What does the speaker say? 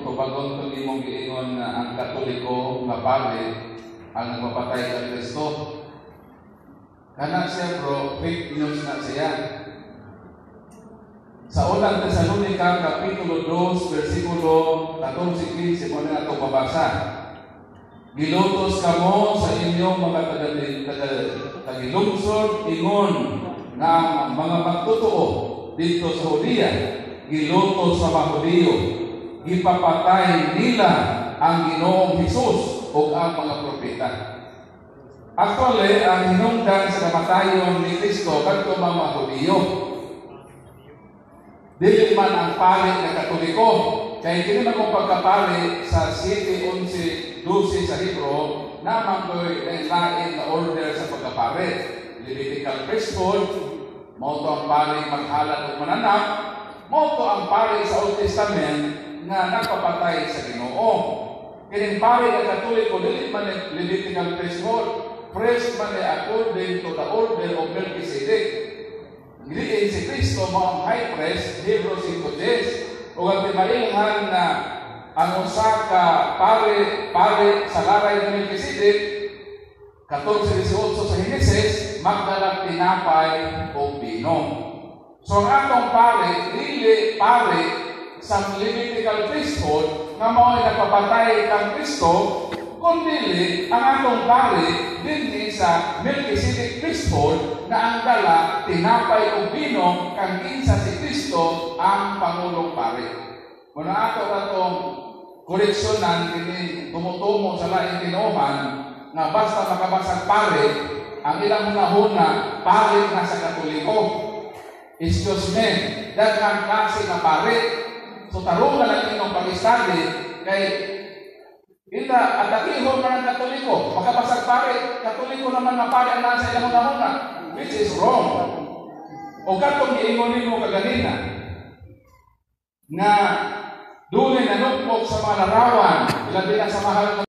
tubagon kung imong giingon na ang Katoliko nga pare ang nagpapatay kay Kristo. Kana siya bro, fake news na siya. Sa unang Tesalonica, Kapitulo 2, versikulo 14-15, mo na ito babasa. Gilutos kamo sa inyong mga tagilungsod, ingon na mga magtotoo dito sa Hudiya, gilutos sa mga Hudiyo, ipapatay nila ang Ginoong Hesus o ang mga propeta. Actually, ang hinungdan sa kamatayon ni Kristo kadto mga Hudiyo. Dili man ang pari na Katoliko, kaya hindi na kung pagkapari sa 7:11-12 sa Hebro, naman ko'y lain na order sa pagkapari. Levitical priesthood, mo to ang pari maghalat o mananap, mo to ang pari sa Old Testament na nagpapatay sa Ginoo. Kining pari na Katoliko, dili man Levitical priesthood, priest man according to the order of Melchizedek. Dili si Kristo mo ang high priest, Hebrews 5:10, o ang timailhan na ang usa ka pare sa laray ng Melchizedek, 14:18 sa Henesis, magdalag tinapay o bino. So ang atong pare, dili pare sa Levitical priesthood na mao ay nagpapatay kang Kristo, kundi ang atong pare dinhi sa Melchizedek priesthood na ang dala tinapay o bino kang kinsa si Kristo ang pangulong pare. Muna ato ratong koreksyonan kini tumutumo sa laing tinuhan na basta makabasag pare ang ilang hunahuna pare na sa Katoliko. Excuse me, daghang klase na pare. So tarungan lang inyong pag-study kay ila adakihon man ang Katoliko, makabasag pare, Katoliko naman na pare ang nasa ilang hunahuna, which is wrong. O katong giingon mo kaganina na dunay nanukpok sa mga larawan, ilabi na sa mahal